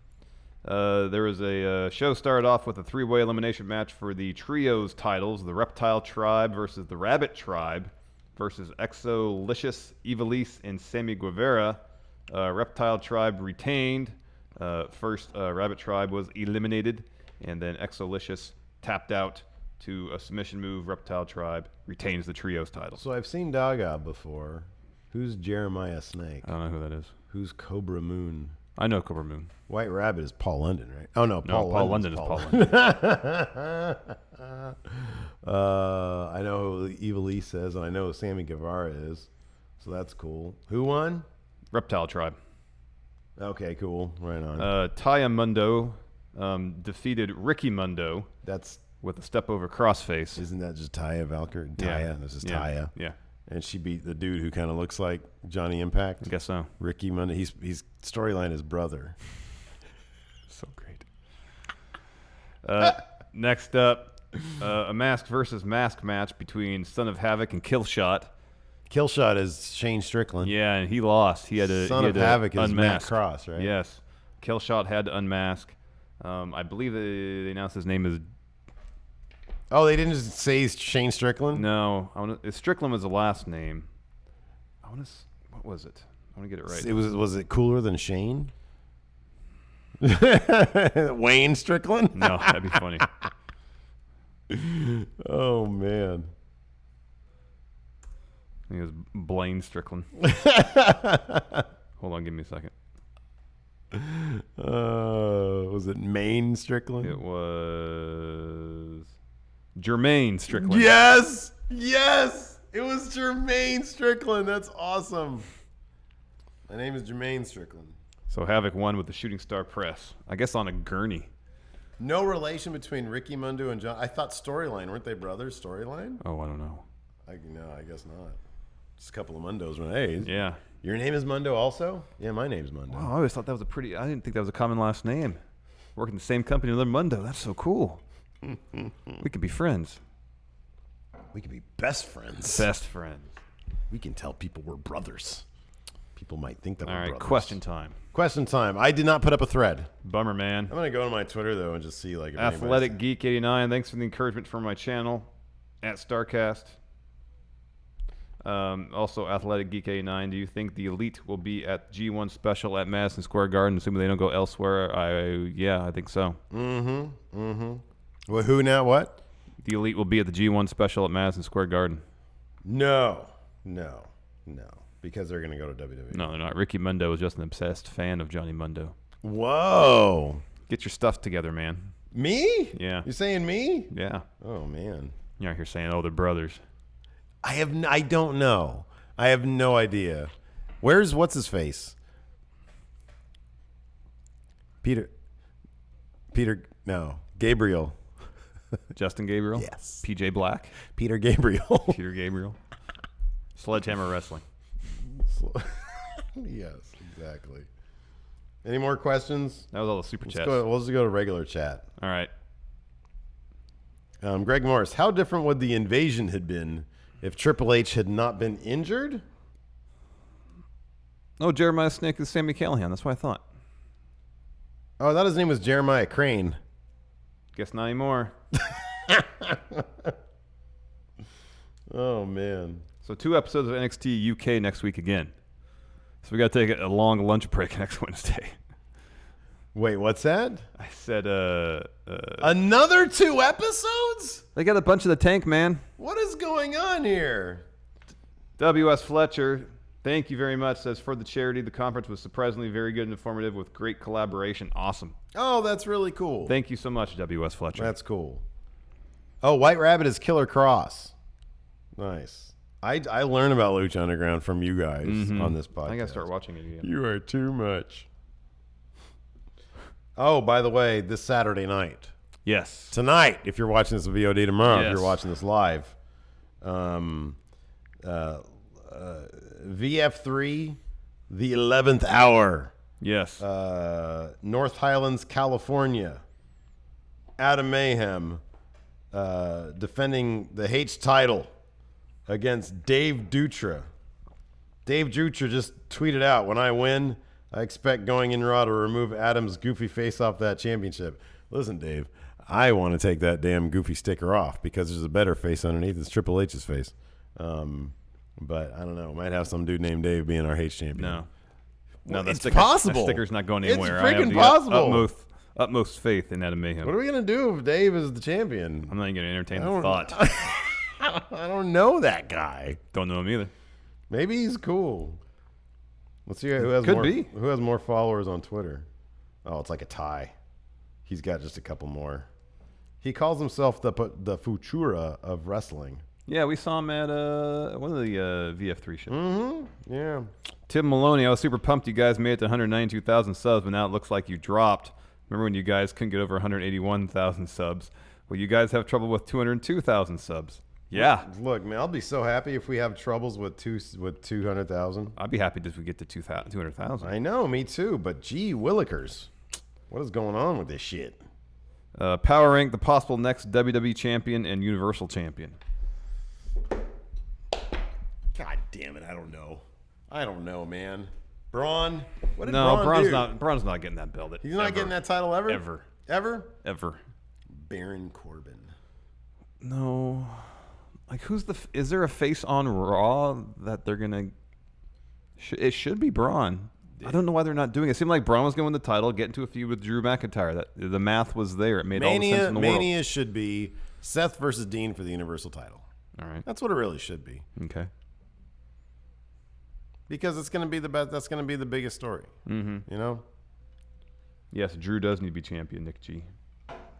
Speaker 11: There was a show started off with a three-way elimination match for the trios titles: the Reptile Tribe versus the Rabbit Tribe versus Exolicious, Ivelisse, and Sammy Guevara. Reptile Tribe retained. First, Rabbit Tribe was eliminated, and then Exolicious tapped out to a submission move. Reptile Tribe retains the trios title.
Speaker 10: So I've seen Daga before. Who's Jeremiah Snake?
Speaker 11: I don't know who that is.
Speaker 10: Who's Cobra Moon?
Speaker 11: I know Cobra Moon.
Speaker 10: White Rabbit is Paul London, right? Oh, no.
Speaker 11: Paul London is Paul London.
Speaker 10: I know who Ivelisse says, and I know who Sammy Guevara is. So that's cool. Who won?
Speaker 11: Reptile Tribe.
Speaker 10: Okay, cool. Right on.
Speaker 11: Taya Mundo defeated Ricky Mundo.
Speaker 10: That's
Speaker 11: with a step over crossface.
Speaker 10: Isn't that just Taya Valkyrie? Taya. This is Taya.
Speaker 11: Yeah.
Speaker 10: And she beat the dude who kind of looks like Johnny Impact.
Speaker 11: I guess so.
Speaker 10: Ricky Mundo. He's storyline his brother.
Speaker 11: So great. Next up, a mask versus mask match between Son of Havoc and Killshot.
Speaker 10: Killshot is Shane Strickland.
Speaker 11: Yeah, and he lost. He had to
Speaker 10: Son of Havoc is Matt Cross, right?
Speaker 11: Yes. Killshot had to unmask. I believe they announced his name is...
Speaker 10: Oh, they didn't just say he's Shane Strickland?
Speaker 11: No. Strickland was the last name. What was it? I want to get it right.
Speaker 10: Was it cooler than Shane? Wayne Strickland?
Speaker 11: No, that'd be funny.
Speaker 10: Oh, man.
Speaker 11: He was Blaine Strickland. Hold on, give me a second.
Speaker 10: Was it Maine Strickland?
Speaker 11: It was Jermaine Strickland.
Speaker 10: Yes! Yes! It was Jermaine Strickland. That's awesome. My name is Jermaine Strickland.
Speaker 11: So Havoc won with the Shooting Star Press. I guess on a gurney.
Speaker 10: No relation between Ricky Mundo and John. I thought Storyline. Weren't they brothers? Storyline?
Speaker 11: Oh, I don't know.
Speaker 10: No, I guess not. Just a couple of Mundos. Hey,
Speaker 11: yeah.
Speaker 10: Your name is Mundo also? Yeah, my name's Mundo.
Speaker 11: Wow, I always thought that was I didn't think that was a common last name. Working in the same company with Mundo. That's so cool. We could be friends.
Speaker 10: We could be best friends.
Speaker 11: Best friends.
Speaker 10: We can tell people we're brothers. People might think that we're
Speaker 11: brothers. All right,
Speaker 10: brothers.
Speaker 11: question time.
Speaker 10: Question time. I did not put up a thread.
Speaker 11: Bummer, man.
Speaker 10: I'm going to go to my Twitter, though, and just see, like, if
Speaker 11: Athletic Geek 89. Thanks for the encouragement from my channel at StarCast. Also, Athletic Geek 89. Do you think the Elite will be at G1 Special at Madison Square Garden, assuming they don't go elsewhere? Yeah, I think so.
Speaker 10: Well, who now? What?
Speaker 11: The Elite will be at the G1 Special at Madison Square Garden.
Speaker 10: No. Because they're going to go to WWE.
Speaker 11: No, they're not. Ricky Mundo is just an obsessed fan of Johnny Mundo.
Speaker 10: Whoa.
Speaker 11: Get your stuff together, man.
Speaker 10: Me?
Speaker 11: Yeah.
Speaker 10: You're saying me?
Speaker 11: Yeah.
Speaker 10: Oh, man.
Speaker 11: You're out here saying, oh, they're brothers.
Speaker 10: I don't know. I have no idea. Where's what's his face? Gabriel.
Speaker 11: Justin Gabriel?
Speaker 10: Yes.
Speaker 11: PJ Black?
Speaker 10: Peter Gabriel.
Speaker 11: Peter Gabriel. Sledgehammer Wrestling.
Speaker 10: Yes, exactly. Any more questions?
Speaker 11: That was all the super chats.
Speaker 10: We'll just go to regular chat.
Speaker 11: All right.
Speaker 10: Greg Morris, how different would the invasion had been if Triple H had not been injured?
Speaker 11: Oh, Jeremiah Snake is Sammy Callahan. That's what I thought.
Speaker 10: Oh, I thought his name was Jeremiah Crane.
Speaker 11: Guess not anymore.
Speaker 10: Oh, man.
Speaker 11: So 2 episodes of NXT UK next week again. So we got to take a long lunch break next Wednesday.
Speaker 10: Wait, what's that?
Speaker 11: I said
Speaker 10: another 2 episodes?
Speaker 11: They got a bunch of the tank, man.
Speaker 10: What is going on here?
Speaker 11: W.S. Fletcher, thank you very much. Says, for the charity, the conference was surprisingly very good and informative with great collaboration. Awesome.
Speaker 10: Oh, that's really cool.
Speaker 11: Thank you so much, W.S. Fletcher.
Speaker 10: That's cool. Oh, White Rabbit is Killer Cross. Nice. I learn about Lucha Underground from you guys on this podcast.
Speaker 11: I got to start watching it again.
Speaker 10: You are too much. Oh, by the way, this Saturday night.
Speaker 11: Yes.
Speaker 10: Tonight, if you're watching this VOD tomorrow,
Speaker 11: yes.
Speaker 10: If you're watching this live. VF3, the 11th hour.
Speaker 11: Yes.
Speaker 10: North Highlands, California. Adam Mayhem defending the H title against Dave Dutra. Dave Dutra just tweeted out, when I win, I expect Going In Raw to remove Adam's goofy face off that championship. Listen, Dave, I want to take that damn goofy sticker off because there's a better face underneath. It's Triple H's face. But I don't know. Might have some dude named Dave being our H champion.
Speaker 11: No, that
Speaker 10: it's
Speaker 11: sticker,
Speaker 10: possible.
Speaker 11: That sticker's not going anywhere.
Speaker 10: It's freaking
Speaker 11: I have
Speaker 10: possible.
Speaker 11: Utmost faith in Adam Mayhem.
Speaker 10: What are we going to do if Dave is the champion?
Speaker 11: I'm not even going to entertain the thought.
Speaker 10: I don't know that guy.
Speaker 11: Don't know him either.
Speaker 10: Maybe he's cool. Let's see who has who has more followers on Twitter. Oh, it's like a tie. He's got just a couple more. He calls himself the Futura of wrestling.
Speaker 11: Yeah, we saw him at one of the VF3 shows.
Speaker 10: Mm-hmm. Yeah.
Speaker 11: Tim Maloney, I was super pumped you guys made it to 192,000 subs, but now it looks like you dropped. Remember when you guys couldn't get over 181,000 subs? Well, you guys have trouble with 202,000 subs. Yeah.
Speaker 10: Look, man, I'll be so happy if we have troubles with 200,000.
Speaker 11: I'd be happy if we get to 200,000.
Speaker 10: I know, me too. But gee, Willikers, what is going on with this shit?
Speaker 11: Power rank the possible next WWE champion and Universal champion.
Speaker 10: God damn it! I don't know, man. Braun? What did
Speaker 11: no,
Speaker 10: Braun do?
Speaker 11: Braun's not getting that belt.
Speaker 10: He's not getting that title ever?
Speaker 11: Ever.
Speaker 10: Baron Corbin.
Speaker 11: No. Like, is there a face on Raw that they're going to... It should be Braun. I don't know why they're not doing it. It seemed like Braun was going to win the title, get into a feud with Drew McIntyre. That the math was there. It made all the sense in the world.
Speaker 10: Mania should be Seth versus Dean for the Universal title.
Speaker 11: All right.
Speaker 10: That's what it really should be.
Speaker 11: Okay.
Speaker 10: Because it's going to be the best. That's going to be the biggest story.
Speaker 11: Mm-hmm.
Speaker 10: You know.
Speaker 11: Yes, Drew does need to be champion. Nick G.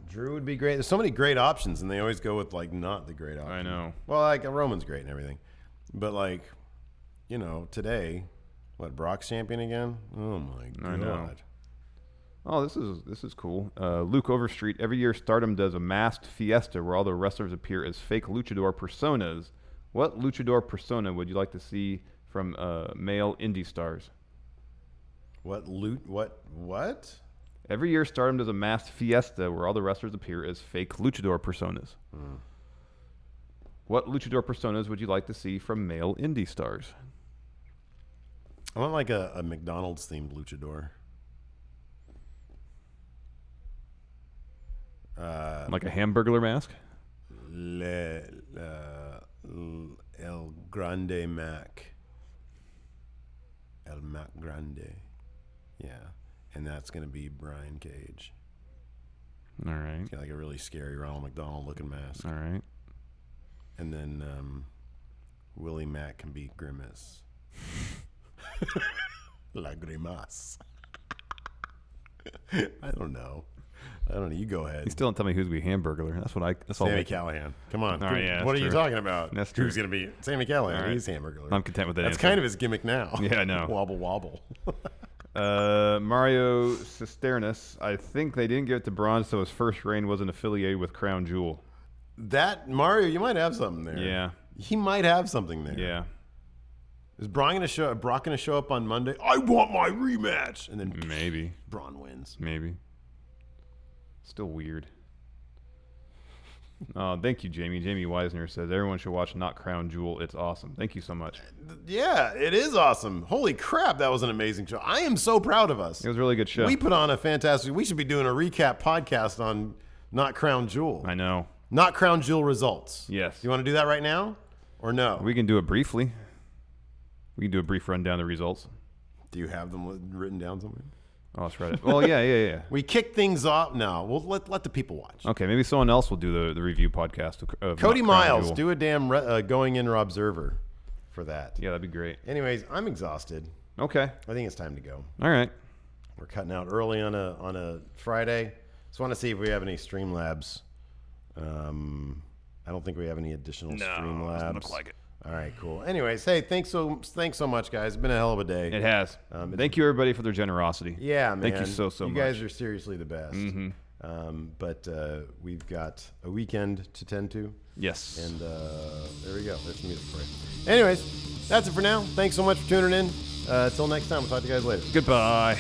Speaker 10: Drew would be great. There's so many great options, and they always go with like not the great option.
Speaker 11: I know.
Speaker 10: Well, like Roman's great and everything, but like, you know, today, what, Brock's champion again? Oh my god.
Speaker 11: I know. Oh, this is cool. Luke Overstreet. Every year, Stardom does a masked fiesta where all the wrestlers appear as fake luchador personas. What luchador persona would you like to see from male indie stars?
Speaker 10: What?
Speaker 11: Every year, Stardom does a masked fiesta where all the wrestlers appear as fake luchador personas. What luchador personas would you like to see from male indie stars?
Speaker 10: I want like a McDonald's themed luchador.
Speaker 11: Like a hamburglar mask?
Speaker 10: El Grande Mac. El Mac Grande. Yeah. And that's going to be Brian Cage.
Speaker 11: All right.
Speaker 10: He's got like a really scary Ronald McDonald looking mask.
Speaker 11: All right.
Speaker 10: And then Willie Mack can be Grimace. La Grimace. I don't know. You go ahead.
Speaker 11: You still don't tell me who's going to be hamburglar. That's all.
Speaker 10: Sammy Callahan. Come on.
Speaker 11: All right, yeah,
Speaker 10: what are
Speaker 11: true.
Speaker 10: you talking about?
Speaker 11: That's true.
Speaker 10: Who's going to be Sammy Callahan?
Speaker 11: Right.
Speaker 10: He's hamburglar.
Speaker 11: I'm content with that.
Speaker 10: That's
Speaker 11: answer.
Speaker 10: kind of his gimmick now.
Speaker 11: Yeah, I know.
Speaker 10: Wobble wobble.
Speaker 11: Mario Cisternas. I think they didn't give it to Braun, so his first reign wasn't affiliated with Crown Jewel.
Speaker 10: That Mario, you might have something there.
Speaker 11: Yeah.
Speaker 10: He might have something there.
Speaker 11: Yeah.
Speaker 10: Is Brock going to show up on Monday? I want my rematch, and then
Speaker 11: maybe
Speaker 10: Braun wins.
Speaker 11: Maybe. Still weird. Oh, thank you, Jamie. Jamie Weisner says everyone should watch Not Crown Jewel. It's awesome. Thank you so much.
Speaker 10: Yeah, it is awesome. Holy crap, that was an amazing show. I am so proud of us.
Speaker 11: It was a really good show.
Speaker 10: We put on a fantastic. We should be doing a recap podcast on Not Crown Jewel.
Speaker 11: I know.
Speaker 10: Not Crown Jewel results.
Speaker 11: Yes.
Speaker 10: You want to do that right now, or no?
Speaker 11: We can do it briefly. We can do a brief rundown of the results.
Speaker 10: Do you have them written down somewhere?
Speaker 11: Oh, let's write it. Well, yeah.
Speaker 10: We kick things off. No, we'll let the people watch.
Speaker 11: Okay, maybe someone else will do the review podcast of
Speaker 10: Cody
Speaker 11: Not Crown
Speaker 10: Miles,
Speaker 11: Jewel.
Speaker 10: do a damn Going In Observer for that.
Speaker 11: Yeah, that'd be great.
Speaker 10: Anyways, I'm exhausted.
Speaker 11: Okay.
Speaker 10: I think it's time to go.
Speaker 11: All right.
Speaker 10: We're cutting out early on a Friday. Just want to see if we have any Streamlabs. I don't think we have any additional Streamlabs.
Speaker 11: Doesn't look like it.
Speaker 10: All right, cool. Anyways, hey, thanks so much, guys. It's been a hell of a day.
Speaker 11: It has. Thank you, everybody, for their generosity.
Speaker 10: Yeah, man.
Speaker 11: Thank you so much.
Speaker 10: You guys are seriously the best.
Speaker 11: Mm-hmm.
Speaker 10: But we've got a weekend to tend to.
Speaker 11: Yes.
Speaker 10: And there we go. There's some music for you. Anyways, that's it for now. Thanks so much for tuning in. Until next time, we'll talk to you guys later.
Speaker 11: Goodbye.